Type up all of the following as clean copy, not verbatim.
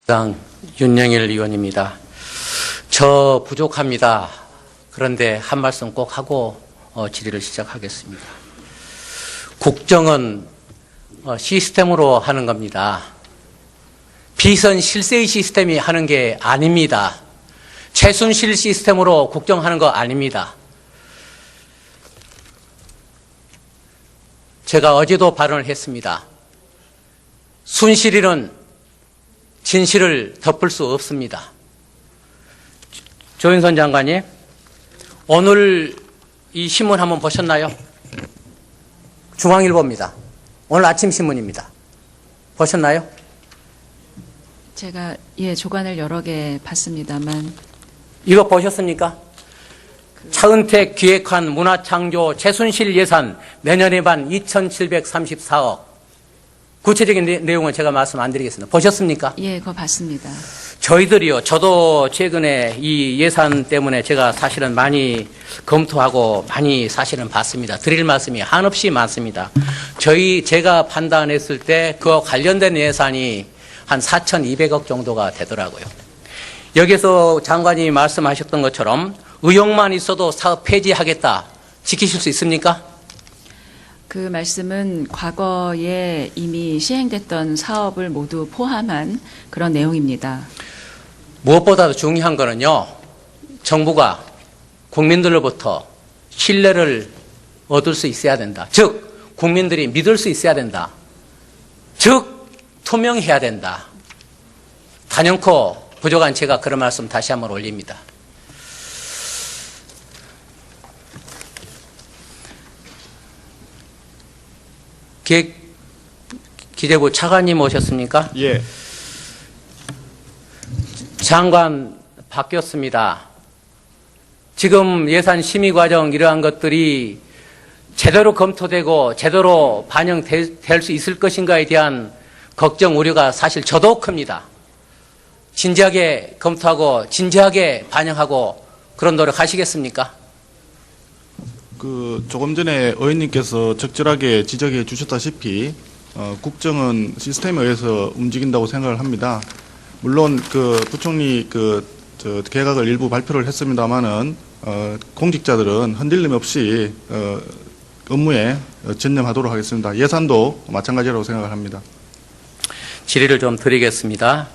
당 윤영일 의원입니다. 저 부족합니다. 그런데 한 말씀 꼭 하고 질의를 시작하겠습니다. 국정은 시스템으로 하는 겁니다. 비선 실세의 시스템이 하는 게 아닙니다. 최순실 시스템으로 국정하는 거 아닙니다. 제가 어제도 발언을 했습니다. 순실이는 진실을 덮을 수 없습니다. 조윤선 장관님, 오늘 이 신문 한번 보셨나요? 중앙일보입니다. 오늘 아침 신문입니다. 보셨나요? 제가 조간을 여러 개 봤습니다만. 이거 보셨습니까? 차은택 기획한 문화창조 최순실 예산 내년에 반 2,734억. 구체적인 내용은 제가 말씀 안 드리겠습니다. 보셨습니까? 예, 그거 봤습니다. 저희들이요, 저도 최근에 이 예산 때문에 제가 사실은 많이 검토하고 많이 사실은 봤습니다. 드릴 말씀이 한없이 많습니다. 제가 판단했을 때 그 관련된 예산이 한 4,200억 정도가 되더라고요. 여기서 장관이 말씀하셨던 것처럼 의혹만 있어도 사업 폐지하겠다. 지키실 수 있습니까? 그 말씀은 과거에 이미 시행됐던 사업을 모두 포함한 그런 내용입니다. 무엇보다도 중요한 거는요, 정부가 국민들로부터 신뢰를 얻을 수 있어야 된다. 즉, 국민들이 믿을 수 있어야 된다. 즉, 투명해야 된다. 단연코 부족한 제가 그런 말씀 다시 한번 올립니다. 기재부 차관님 오셨습니까? 예. 장관 바뀌었습니다. 지금 예산 심의 과정 이러한 것들이 제대로 검토되고 제대로 반영될 수 있을 것인가에 대한 걱정, 우려가 사실 저도 큽니다. 진지하게 검토하고 진지하게 반영하고 그런 노력 하시겠습니까? 조금 전에 의원님께서 적절하게 지적해 주셨다시피 국정은 시스템에 의해서 움직인다고 생각을 합니다. 물론 부총리 개각을 일부 발표를 했습니다만은 공직자들은 흔들림 없이 업무에 전념하도록 하겠습니다. 예산도 마찬가지라고 생각을 합니다. 질의를 좀 드리겠습니다.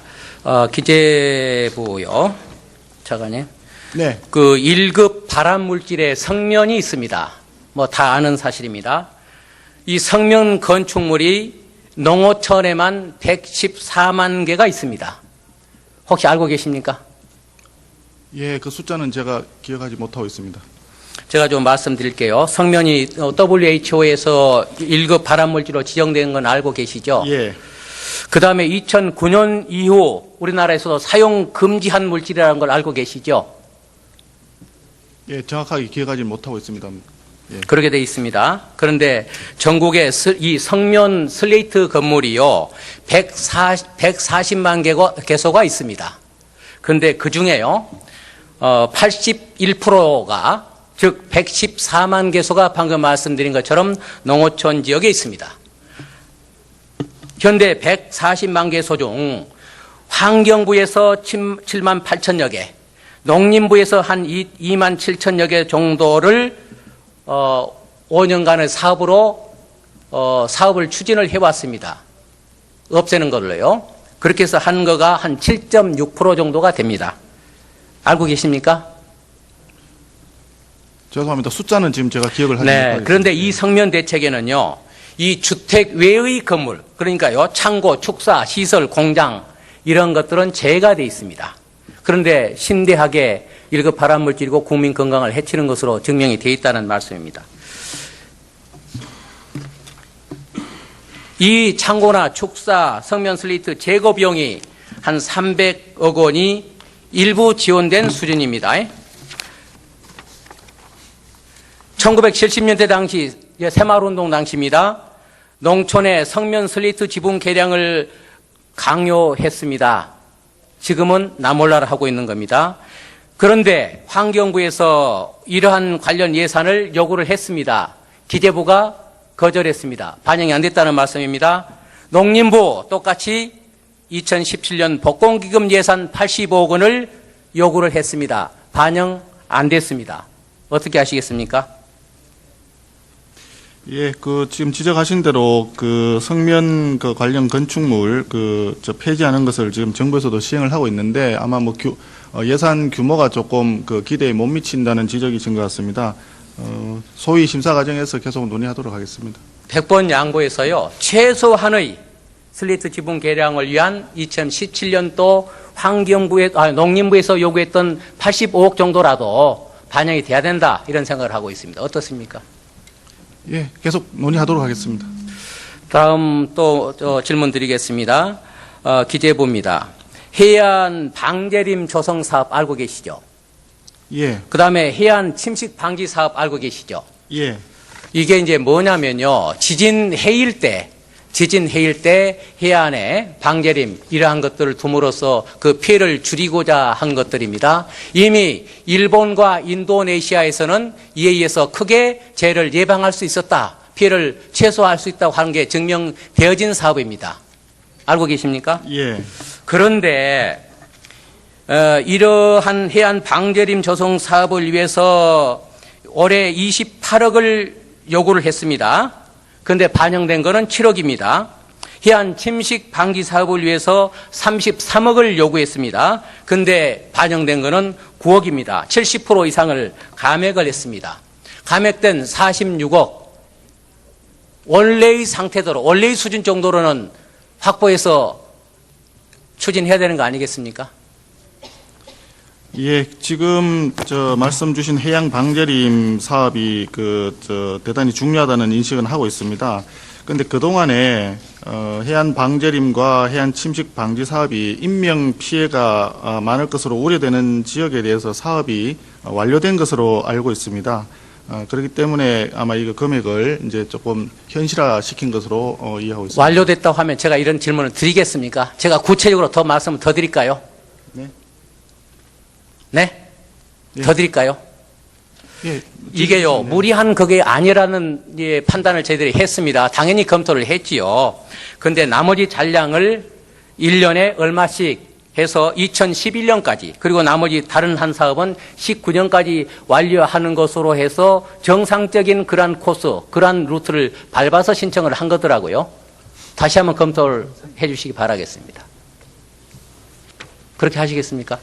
기재부요, 차관님. 네. 1급 발암물질의 성면이 있습니다. 뭐 다 아는 사실입니다. 이 성면 건축물이 농어촌에만 114만 개가 있습니다. 혹시 알고 계십니까? 예, 그 숫자는 제가 기억하지 못하고 있습니다. 제가 좀 말씀드릴게요. 성면이 WHO에서 1급 발암물질로 지정된 건 알고 계시죠? 예. 그 다음에 2009년 이후 우리나라에서도 사용 금지한 물질이라는 걸 알고 계시죠? 예, 정확하게 기억하지 못하고 있습니다. 예. 그렇게 돼 있습니다. 그런데 전국에 이 성면 슬레이트 건물이요, 140만 개소가 있습니다. 그런데 그 중에요, 81%가, 즉 114만 개소가 방금 말씀드린 것처럼 농어촌 지역에 있습니다. 현재 140만 개소 중 환경부에서 7만 8천여 개, 농림부에서 한 2만 7천여 개 정도를 5년간의 사업을 추진을 해왔습니다. 없애는 걸로요. 그렇게 해서 한 거가 한 7.6% 정도가 됩니다. 알고 계십니까? 죄송합니다. 숫자는 지금 제가 기억을 하지 네. 못하겠습니다. 그런데 이 성면 대책에는요, 이 주택 외의 건물, 그러니까요, 창고, 축사, 시설, 공장, 이런 것들은 제외가 되어 있습니다. 그런데 심대하게 1급 발암물질이고 국민 건강을 해치는 것으로 증명이 되어 있다는 말씀입니다. 이 창고나 축사, 성면 슬레이트 제거 비용이 한 300억 원이 일부 지원된 수준입니다. 1970년대 당시, 새마을운동 당시입니다. 농촌의 성면 슬레이트 지붕 개량을 강요했습니다. 지금은 나몰라라 하고 있는 겁니다. 그런데 환경부에서 이러한 관련 예산을 요구를 했습니다. 기재부가 거절했습니다. 반영이 안 됐다는 말씀입니다. 농림부 똑같이 2017년 복권기금 예산 85억 원을 요구를 했습니다. 반영 안 됐습니다. 어떻게 하시겠습니까? 예, 지금 지적하신 대로 성면 관련 건축물 폐지하는 것을 지금 정부에서도 시행을 하고 있는데 아마 예산 규모가 조금 기대에 못 미친다는 지적이신 것 같습니다. 소위 심사 과정에서 계속 논의하도록 하겠습니다. 100번 양보해서요, 최소한의 슬리트 지분 개량을 위한 2017년도 농림부에서 요구했던 85억 정도라도 반영이 돼야 된다, 이런 생각을 하고 있습니다. 어떻습니까? 예, 계속 논의하도록 하겠습니다. 다음 또 질문 드리겠습니다. 기재부입니다. 해안 방제림 조성 사업 알고 계시죠? 예, 그 다음에 해안 침식 방지 사업 알고 계시죠? 예, 이게 이제 뭐냐면요, 지진 해일 때 해안에 방제림 이러한 것들을 둠으로써 그 피해를 줄이고자 한 것들입니다. 이미 일본과 인도네시아에서는 이에 의해서 크게 재해를 예방할 수 있었다, 피해를 최소화할 수 있다고 하는 게 증명되어진 사업입니다. 알고 계십니까? 예. 그런데 이러한 해안 방제림 조성 사업을 위해서 올해 28억을 요구를 했습니다. 그런데 반영된 것은 7억입니다. 해안 침식 방지 사업을 위해서 33억을 요구했습니다. 그런데 반영된 것은 9억입니다. 70% 이상을 감액을 했습니다. 감액된 46억, 원래의 상태대로, 원래의 수준 정도로는 확보해서 추진해야 되는 거 아니겠습니까? 예, 지금 말씀 주신 해양 방제림 사업이 대단히 중요하다는 인식은 하고 있습니다. 그런데 그동안에 해안 방제림과 해안 침식 방지 사업이 인명 피해가 많을 것으로 우려되는 지역에 대해서 사업이 완료된 것으로 알고 있습니다. 그렇기 때문에 아마 이거 금액을 이제 조금 현실화 시킨 것으로 이해하고 있습니다. 완료됐다고 하면 제가 이런 질문을 드리겠습니까? 제가 구체적으로 더 말씀을 더 드릴까요? 네. 네? 예. 더 드릴까요? 예, 이게요, 무리한 그게 아니라는 판단을 저희들이 했습니다. 당연히 검토를 했지요. 그런데 나머지 잔량을 1년에 얼마씩 해서 2011년까지, 그리고 나머지 다른 한 사업은 19년까지 완료하는 것으로 해서 정상적인 그러한 코스, 그러한 루트를 밟아서 신청을 한 거더라고요. 다시 한번 검토를 해 주시기 바라겠습니다. 그렇게 하시겠습니까?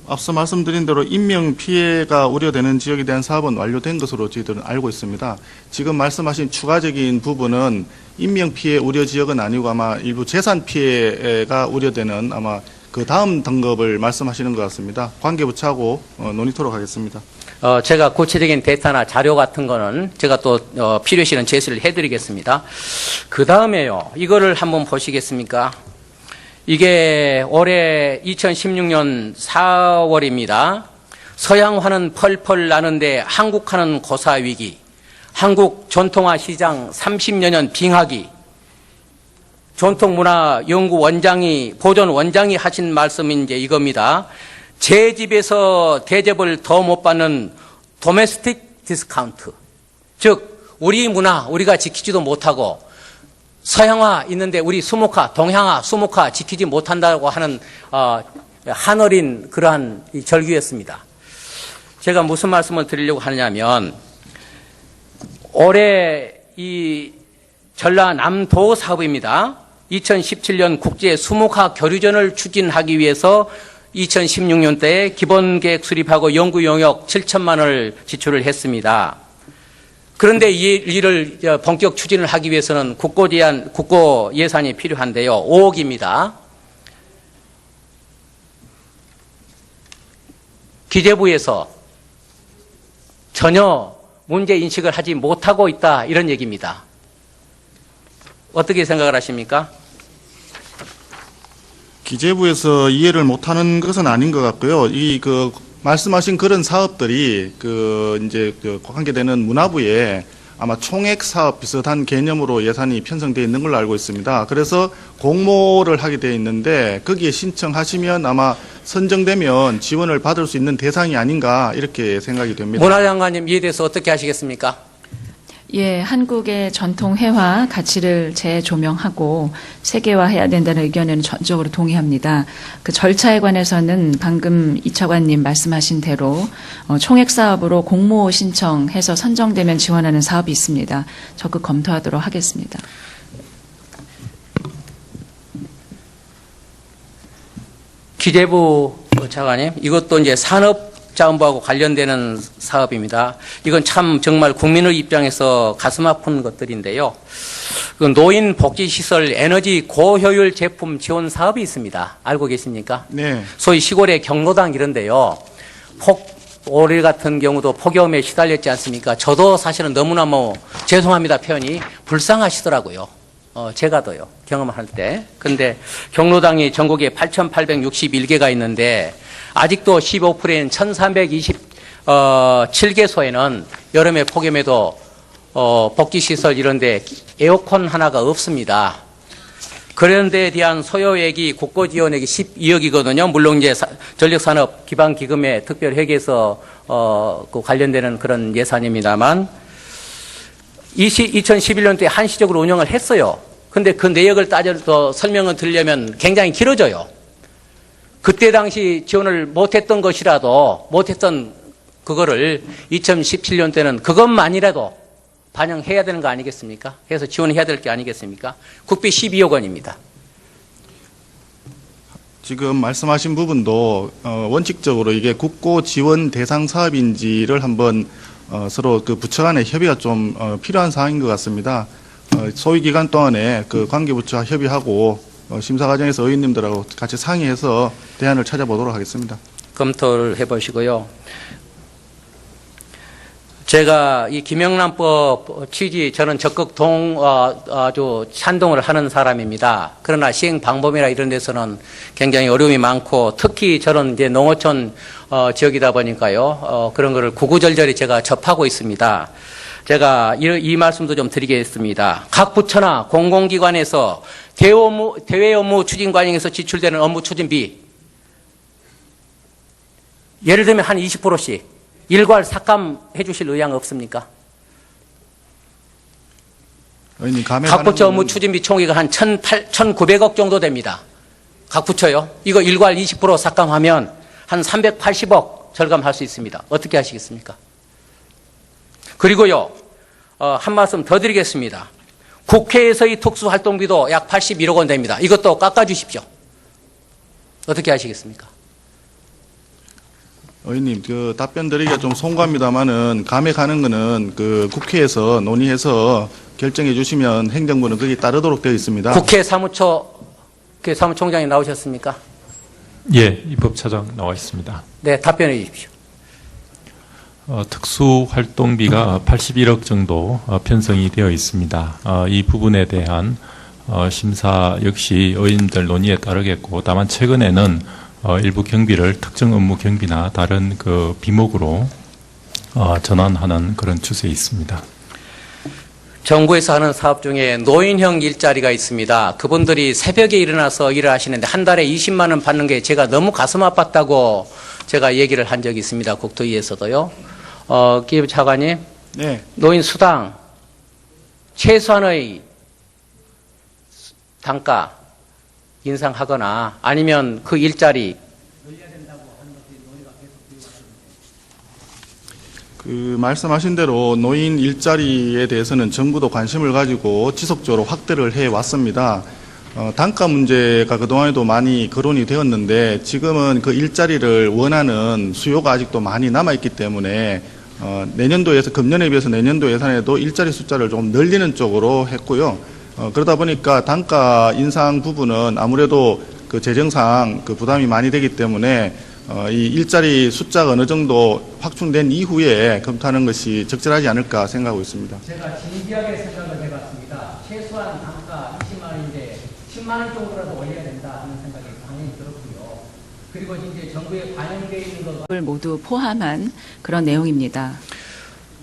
앞서 말씀드린 대로 인명 피해가 우려되는 지역에 대한 사업은 완료된 것으로 저희들은 알고 있습니다. 지금 말씀하신 추가적인 부분은 인명 피해 우려 지역은 아니고 아마 일부 재산 피해가 우려되는 아마 그 다음 등급을 말씀하시는 것 같습니다. 관계부처하고 논의토록 하겠습니다. 제가 구체적인 데이터나 자료 같은 거는 제가 또 필요시는 제시를 해드리겠습니다. 그 다음에요, 이거를 한번 보시겠습니까? 이게 올해 2016년 4월입니다. 서양화는 펄펄 나는데 한국화는 고사위기, 한국 전통화 시장 30여 년 빙하기, 전통문화연구원장이, 보존 원장이 하신 말씀이 이제 이겁니다. 제 집에서 대접을 더 못 받는 도메스틱 디스카운트. 즉, 우리 문화, 우리가 지키지도 못하고, 서양화 있는데 우리 수목화, 동양화, 수목화 지키지 못한다고 하는 한어린 그러한 절규였습니다. 제가 무슨 말씀을 드리려고 하냐면, 올해 이 전라남도 사업입니다. 2017년 국제 수목화 교류전을 추진하기 위해서 2016년대에 기본계획 수립하고 연구 용역 7천만 원을 지출을 했습니다. 그런데 이 일을 본격 추진을 하기 위해서는 국고 예산이 필요한데요. 5억입니다. 기재부에서 전혀 문제 인식을 하지 못하고 있다, 이런 얘기입니다. 어떻게 생각을 하십니까? 기재부에서 이해를 못하는 것은 아닌 것 같고요. 말씀하신 그런 사업들이 이제 관계되는 문화부에 아마 총액 사업 비슷한 개념으로 예산이 편성되어 있는 걸로 알고 있습니다. 그래서 공모를 하게 되어 있는데 거기에 신청하시면 아마 선정되면 지원을 받을 수 있는 대상이 아닌가 이렇게 생각이 됩니다. 문화장관님, 이에 대해서 어떻게 하시겠습니까? 예, 한국의 전통 회화 가치를 재조명하고 세계화해야 된다는 의견에는 전적으로 동의합니다. 그 절차에 관해서는 방금 이 차관님 말씀하신 대로 총액 사업으로 공모 신청해서 선정되면 지원하는 사업이 있습니다. 적극 검토하도록 하겠습니다. 기재부 차관님, 이것도 이제 산업자원부하고 관련되는 사업입니다. 이건 참 정말 국민의 입장에서 가슴 아픈 것들인데요. 그 노인 복지시설 에너지 고효율 제품 지원 사업이 있습니다. 알고 계십니까? 네. 소위 시골의 경로당 이런데요. 올해 같은 경우도 폭염에 시달렸지 않습니까? 저도 사실은 너무너무 죄송합니다 표현이 불쌍하시더라고요. 제가도요, 경험할 때. 근데 경로당이 전국에 8,861개가 있는데, 아직도 15%인 1,327개소에는 여름에 폭염에도, 복지시설 이런데 에어컨 하나가 없습니다. 그런 데에 대한 소요액이 국고 지원액이 12억이거든요. 물론 이제 전력산업 기반기금의 특별회계에서, 그 관련되는 그런 예산입니다만, 2011년도에 한시적으로 운영을 했어요. 근데 그 내역을 따져서 설명을 드리려면 굉장히 길어져요. 그때 당시 지원을 못했던 것이라도, 못했던 그거를 2017년 때는 그것만이라도 반영해야 되는 거 아니겠습니까? 그래서 지원해야 될 게 아니겠습니까? 국비 12억 원입니다. 지금 말씀하신 부분도 원칙적으로 이게 국고 지원 대상 사업인지를 한번 서로 그 부처 간의 협의가 좀 필요한 사항인 것 같습니다. 소위 기간 동안에 그 관계부처와 협의하고 심사 과정에서 의원님들하고 같이 상의해서 대안을 찾아보도록 하겠습니다. 검토를 해보시고요. 제가 이 김영란법 취지 저는 적극 아주 찬동을 하는 사람입니다. 그러나 시행 방법이나 이런 데서는 굉장히 어려움이 많고 특히 저는 이제 농어촌 지역이다 보니까요. 그런 거를 구구절절히 제가 접하고 있습니다. 제가 이 말씀도 좀 드리겠습니다. 각 부처나 공공기관에서 대외 업무 추진 과정에서 지출되는 업무 추진비 예를 들면 한 20%씩 일괄 삭감해 주실 의향 없습니까? 의원님, 각 부처 업무 추진비 총액이 한 1,900억 정도 됩니다. 각 부처요. 이거 일괄 20% 삭감하면 한 380억 절감할 수 있습니다. 어떻게 하시겠습니까? 그리고요, 한 말씀 더 드리겠습니다. 국회에서의 특수활동비도 약 81억 원 됩니다. 이것도 깎아주십시오. 어떻게 하시겠습니까? 의원님, 그 답변 드리기가 좀 송구합니다만은 감에 가는 거는 그 국회에서 논의해서 결정해 주시면 행정부는 거기에 따르도록 되어 있습니다. 국회 사무총장이 나오셨습니까? 예, 입법차장 나와 있습니다. 네, 답변해 주십시오. 특수활동비가 81억 정도 편성이 되어 있습니다. 이 부분에 대한 심사 역시 의원들 논의에 따르겠고, 다만 최근에는 일부 경비를 특정 업무 경비나 다른 그 비목으로 전환하는 그런 추세에 있습니다. 정부에서 하는 사업 중에 노인형 일자리가 있습니다. 그분들이 새벽에 일어나서 일을 하시는데 한 달에 20만 원 받는 게 제가 너무 가슴 아팠다고 제가 얘기를 한 적이 있습니다. 국토위에서도요. 기재부 차관님, 네. 노인 수당 최소한의 단가 인상하거나 아니면 그 일자리 그 말씀하신 대로 노인 일자리에 대해서는 정부도 관심을 가지고 지속적으로 확대를 해 왔습니다. 단가 문제가 그동안에도 많이 거론이 되었는데 지금은 그 일자리를 원하는 수요가 아직도 많이 남아있기 때문에 내년도에서 금년에 비해서 내년도 예산에도 일자리 숫자를 좀 늘리는 쪽으로 했고요. 그러다 보니까 단가 인상 부분은 아무래도 그 재정상 그 부담이 많이 되기 때문에 이 일자리 숫자가 어느 정도 확충된 이후에 검토하는 것이 적절하지 않을까 생각하고 있습니다. 제가 진지하게 생각을 해봤습니다. 최소한 단가 20만 원인데 10만 원 정도라도 올려야 된다 하는 생각이 당연히 들었고요. 그리고 이제 정부에 반영되어 있는 것 모두 포함한 그런 내용입니다.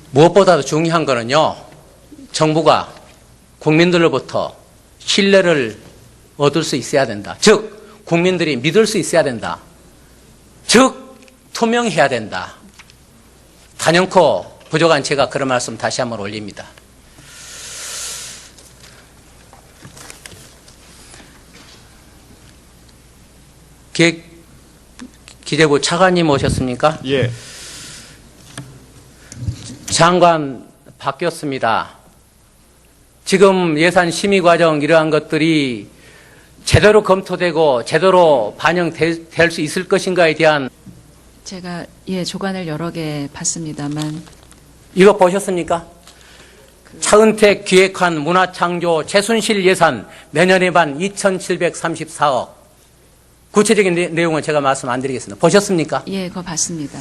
무엇보다도 중요한 거는요. 정부가 국민들로부터 신뢰를 얻을 수 있어야 된다. 즉 국민들이 믿을 수 있어야 된다. 즉 투명해야 된다. 단연코 부족한 제가 그런 말씀 다시 한번 올립니다. 기재부 차관님 오셨습니까? 예. 장관 바뀌었습니다. 지금 예산 심의 과정 이러한 것들이 제대로 검토되고 제대로 반영될 수 있을 것인가에 대한 제가 조간을 여러 개 봤습니다만 이거 보셨습니까? 차은택 기획한 문화창조 최순실 예산 내년에만 2,734억. 구체적인 내용은 제가 말씀 안 드리겠습니다. 보셨습니까? 그거 봤습니다.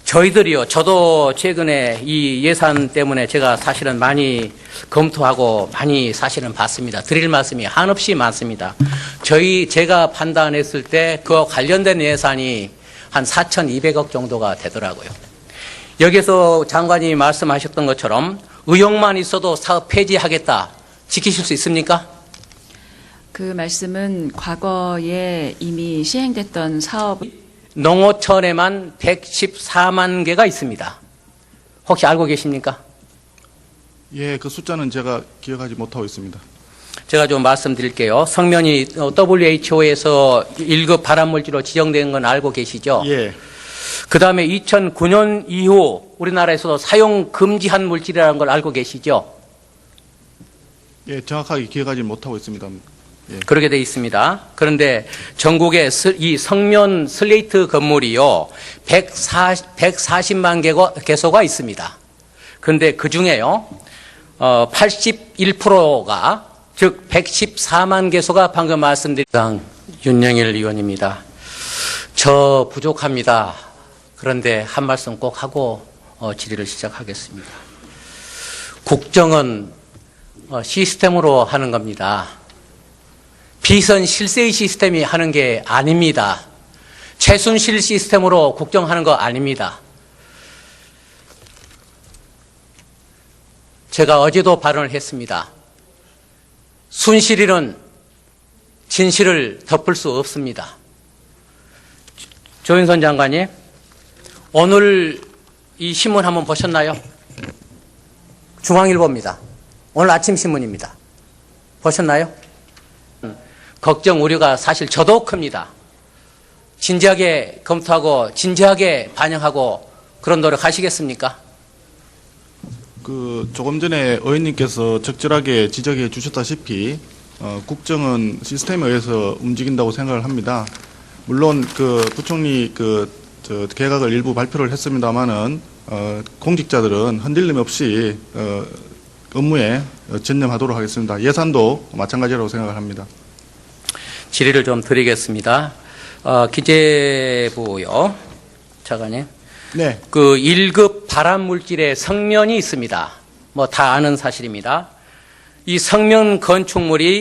저희들이요. 저도 최근에 이 예산 때문에 제가 사실은 많이 검토하고 많이 사실은 봤습니다. 드릴 말씀이 한없이 많습니다. 제가 판단했을 때 그 관련된 예산이 한 4,200억 정도가 되더라고요. 여기서 장관이 말씀하셨던 것처럼 의혹만 있어도 사업 폐지하겠다. 지키실 수 있습니까? 그 말씀은 과거에 이미 시행됐던 사업 농어촌에만 114만 개가 있습니다. 혹시 알고 계십니까? 예, 그 숫자는 제가 기억하지 못하고 있습니다. 제가 좀 말씀드릴게요. 성면이 WHO에서 1급 발암물질로 지정된 건 알고 계시죠? 예. 그 다음에 2009년 이후 우리나라에서도 사용 금지한 물질이라는 걸 알고 계시죠? 예, 정확하게 기억하지 못하고 있습니다. 예. 그렇게 돼 있습니다. 그런데 전국에 이 성면 슬레이트 건물이요, 140만 개소가 있습니다. 그런데 그 중에요, 81%가, 즉 114만 개소가 방금 말씀드린 윤영일 의원입니다. 저 부족합니다. 그런데 한 말씀 꼭 하고 질의를 시작하겠습니다. 국정은 시스템으로 하는 겁니다. 비선 실세의 시스템이 하는 게 아닙니다. 최순실 시스템으로 국정하는 거 아닙니다. 제가 어제도 발언을 했습니다. 순실이는 진실을 덮을 수 없습니다. 조윤선 장관님, 오늘 이 신문 한번 보셨나요? 중앙일보입니다. 오늘 아침 신문입니다. 보셨나요? 걱정, 우려가 사실 저도 큽니다. 진지하게 검토하고 진지하게 반영하고 그런 노력 하시겠습니까? 조금 전에 의원님께서 적절하게 지적해 주셨다시피 국정은 시스템에 의해서 움직인다고 생각을 합니다. 물론 부총리 개각을 일부 발표를 했습니다마는 공직자들은 흔들림 없이 업무에 전념하도록 하겠습니다. 예산도 마찬가지라고 생각을 합니다. 질의를 좀 드리겠습니다. 기재부요, 차관님. 네. 1급 발암물질의 성면이 있습니다. 뭐 다 아는 사실입니다. 이 성면 건축물이